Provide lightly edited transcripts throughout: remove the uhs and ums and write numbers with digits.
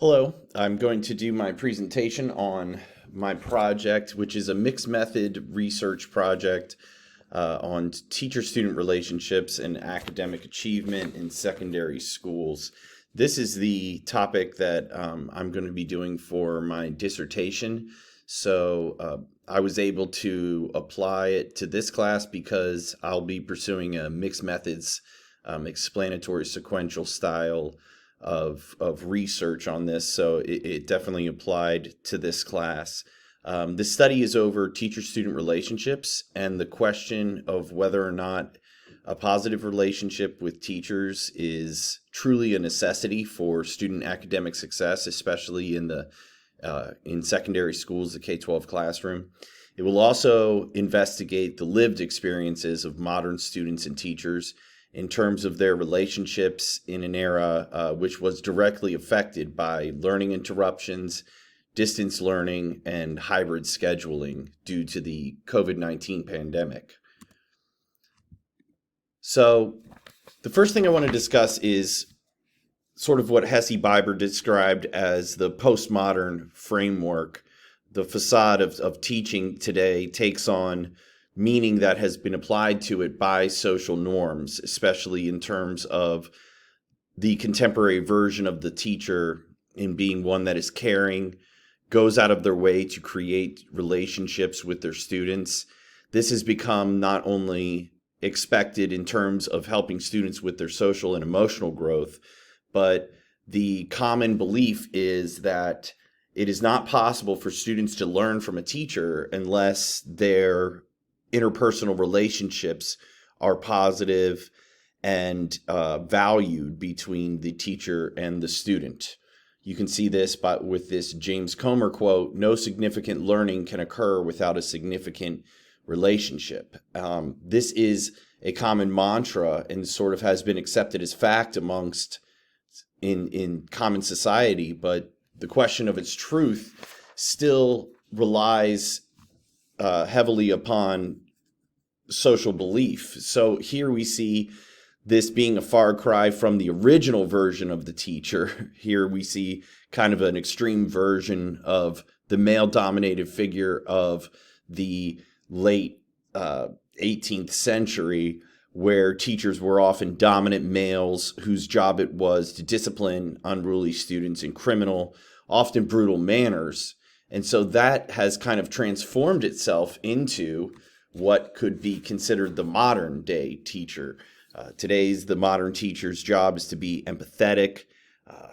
Hello, I'm going to do my presentation on my project, which is a mixed method research project on teacher-student relationships and academic achievement in secondary schools. This is the topic that I'm going to be doing for my dissertation. So I was able to apply it to this class because I'll be pursuing a mixed methods explanatory sequential style of research on this, so it definitely applied to this class. The study is over teacher-student relationships and the question of whether or not a positive relationship with teachers is truly a necessity for student academic success, especially in secondary schools, the K-12 classroom. It will also investigate the lived experiences of modern students and teachers in terms of their relationships in an era which was directly affected by learning interruptions, distance learning, and hybrid scheduling due to the COVID-19 pandemic. So the first thing I want to discuss is sort of what Hesse Biber described as the postmodern framework. The facade of teaching today takes on meaning that has been applied to it by social norms, especially in terms of the contemporary version of the teacher in being one that is caring, goes out of their way to create relationships with their students. This has become not only expected in terms of helping students with their social and emotional growth, but the common belief is that it is not possible for students to learn from a teacher unless their interpersonal relationships are positive and valued between the teacher and the student. You can see this with this James Comer quote: "No significant learning can occur without a significant relationship." This is a common mantra and sort of has been accepted as fact amongst in common society, but the question of its truth still relies heavily upon social belief. So here we see this being a far cry from the original version of the teacher. Here we see kind of an extreme version of the male-dominated figure of the late 18th century, where teachers were often dominant males whose job it was to discipline unruly students in criminal, often brutal manners. And so that has kind of transformed itself into what could be considered the modern day teacher. The modern teacher's job is to be empathetic,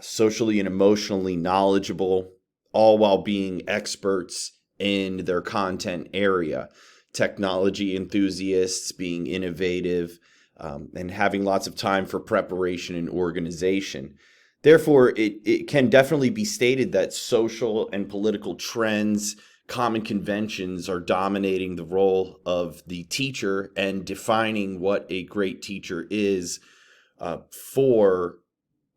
socially and emotionally knowledgeable, all while being experts in their content area. Technology enthusiasts, being innovative, and having lots of time for preparation and organization. Therefore, it can definitely be stated that social and political trends, common conventions are dominating the role of the teacher and defining what a great teacher is for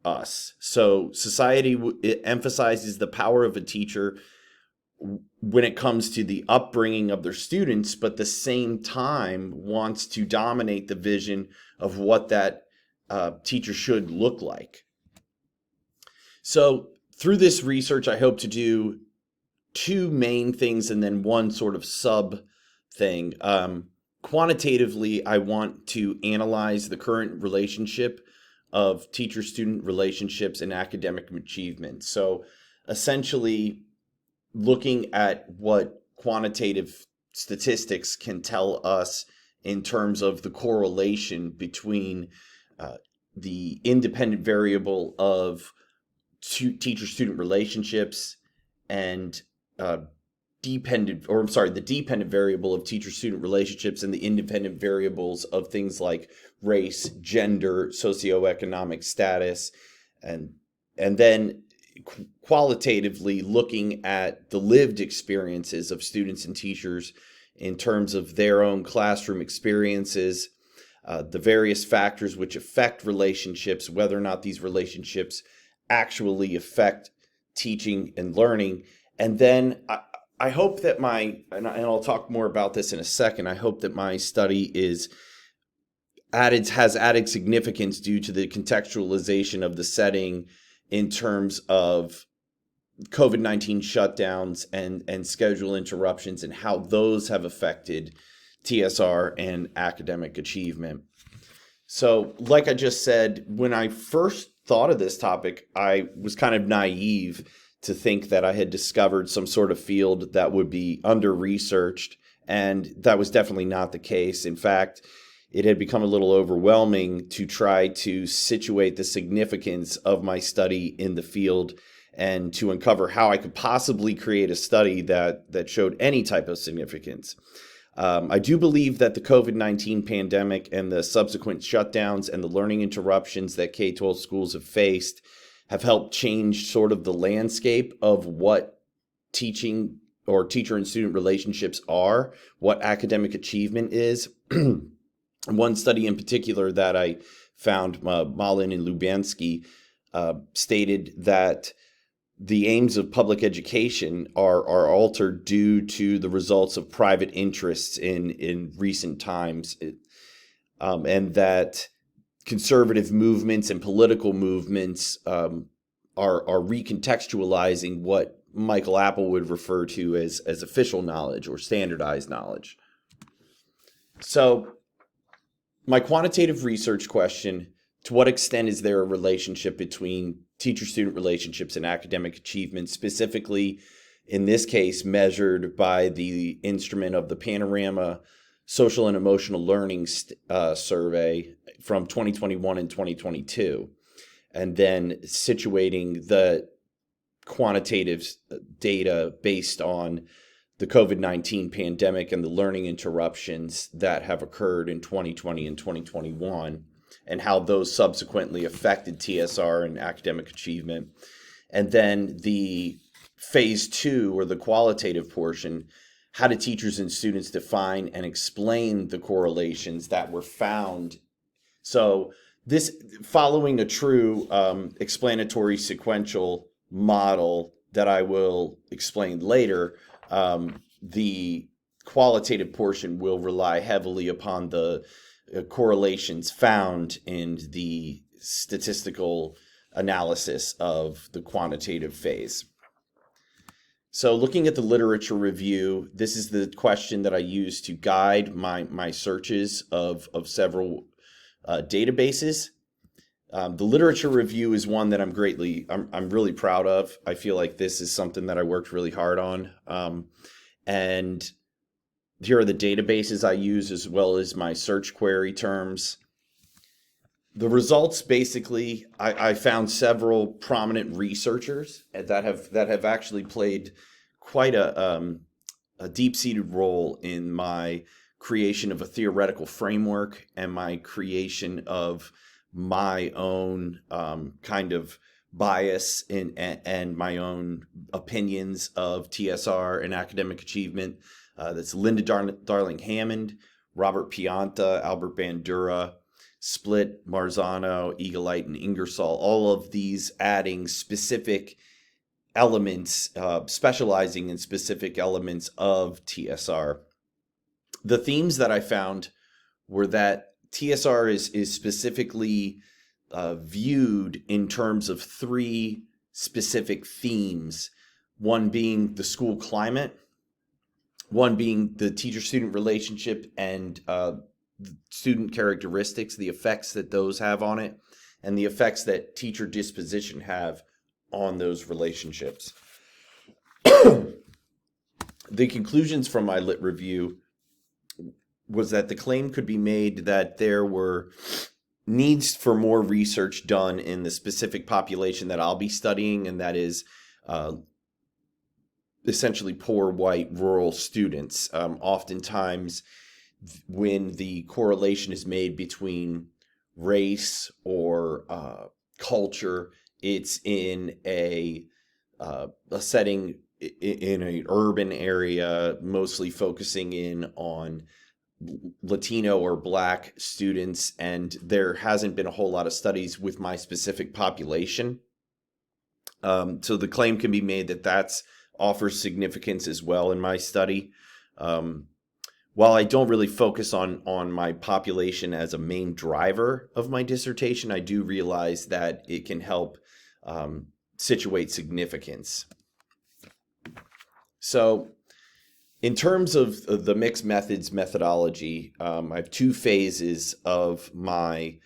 us. So society it emphasizes the power of a teacher when it comes to the upbringing of their students, but at the same time wants to dominate the vision of what that teacher should look like. So through this research, I hope to do two main things and then one sort of sub thing. Quantitatively, I want to analyze the current relationship of teacher-student relationships and academic achievement. So essentially looking at what quantitative statistics can tell us in terms of the correlation between the independent variable of teacher-student relationships and the dependent variable of teacher-student relationships and the independent variables of things like race, gender, socioeconomic status, and then qualitatively looking at the lived experiences of students and teachers in terms of their own classroom experiences, the various factors which affect relationships, whether or not these relationships actually affect teaching and learning. And then I hope that and I'll talk more about this in a second, I hope that my study has added significance due to the contextualization of the setting in terms of COVID-19 shutdowns and schedule interruptions and how those have affected TSR and academic achievement. So, like I just said, when I first thought of this topic, I was kind of naive to think that I had discovered some sort of field that would be under-researched, and that was definitely not the case. In fact, it had become a little overwhelming to try to situate the significance of my study in the field and to uncover how I could possibly create a study that showed any type of significance. I do believe that the COVID-19 pandemic and the subsequent shutdowns and the learning interruptions that K-12 schools have faced have helped change sort of the landscape of what teaching or teacher and student relationships are, what academic achievement is. One study in particular that I found, Malin and Lubansky, stated that the aims of public education are altered due to the results of private interests in recent times, and that conservative movements and political movements are recontextualizing what Michael Apple would refer to as official knowledge or standardized knowledge. So my quantitative research question: to what extent is there a relationship between teacher-student relationships and academic achievement, specifically in this case measured by the instrument of the Panorama Social and Emotional Learning Survey from 2021 and 2022, and then situating the quantitative data based on the COVID-19 pandemic and the learning interruptions that have occurred in 2020 and 2021, and how those subsequently affected TSR and academic achievement. And then the phase 2, or the qualitative portion: how do teachers and students define and explain the correlations that were found? So this, following a true explanatory sequential model that I will explain later, the qualitative portion will rely heavily upon the correlations found in the statistical analysis of the quantitative phase. So looking at the literature review, this is the question that I use to guide my searches of several databases. The literature review is one that I'm really proud of. I feel like this is something that I worked really hard on. And here are the databases I use, as well as my search query terms. The results, basically, I found several prominent researchers that have actually played quite a deep-seated role in my creation of a theoretical framework and my creation of my own kind of bias and my own opinions of TSR and academic achievement. That's Linda Darling-Hammond, Robert Pianta, Albert Bandura, Split, Marzano, Eaglite, and Ingersoll, all of these adding specific elements, specializing in specific elements of TSR. The themes that I found were that TSR is specifically viewed in terms of 3 specific themes, one being the school climate, one being the teacher-student relationship and student characteristics, the effects that those have on it, and the effects that teacher disposition have on those relationships. The conclusions from my lit review was that the claim could be made that there were needs for more research done in the specific population that I'll be studying, and that is essentially poor white rural students. Oftentimes, when the correlation is made between race or culture, it's in a setting in an urban area, mostly focusing in on Latino or Black students, and there hasn't been a whole lot of studies with my specific population. So the claim can be made that that's offers significance as well in my study. While I don't really focus on my population as a main driver of my dissertation, I do realize that it can help situate significance. So in terms of the mixed methods methodology, I have two phases of my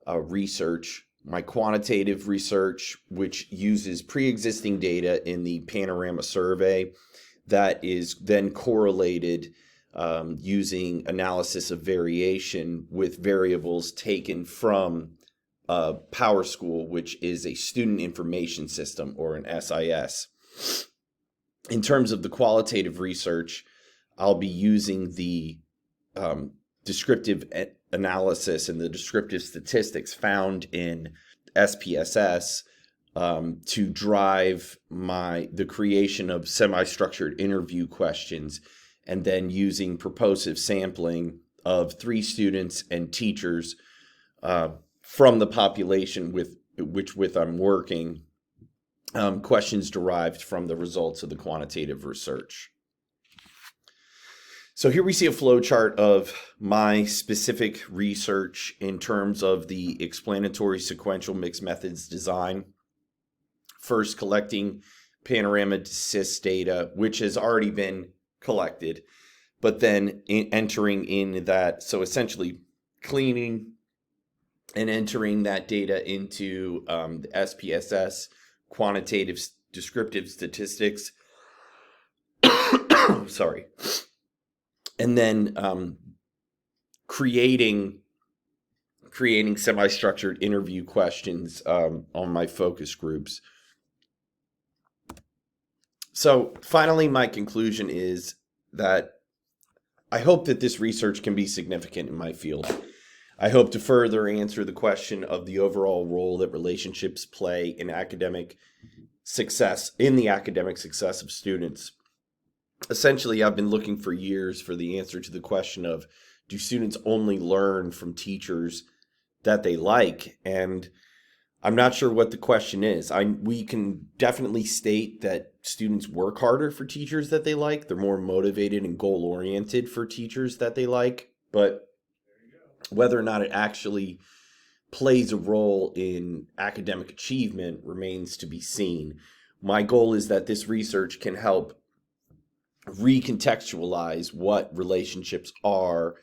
research. My quantitative research, which uses pre-existing data in the Panorama survey that is then correlated using analysis of variation with variables taken from PowerSchool, which is a student information system, or an SIS. In terms of the qualitative research, I'll be using the descriptive analysis and the descriptive statistics found in SPSS to drive the creation of semi-structured interview questions, and then using purposive sampling of 3 students and teachers from the population with I'm working, questions derived from the results of the quantitative research. So here we see a flowchart of my specific research in terms of the explanatory sequential mixed methods design. First, collecting Panorama DSST data, which has already been collected, but then entering in that, so essentially cleaning and entering that data into the SPSS quantitative descriptive statistics. Sorry. And then creating semi-structured interview questions on my focus groups. So finally, my conclusion is that I hope that this research can be significant in my field. I hope to further answer the question of the overall role that relationships play in academic success, of students. Essentially, I've been looking for years for the answer to the question of, do students only learn from teachers that they like? And I'm not sure what the question is. We can definitely state that students work harder for teachers that they like. They're more motivated and goal-oriented for teachers that they like. But whether or not it actually plays a role in academic achievement remains to be seen. My goal is that this research can help recontextualize what relationships are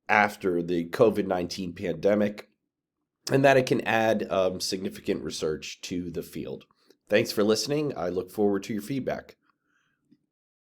after the COVID-19 pandemic, and that it can add significant research to the field. Thanks for listening. I look forward to your feedback.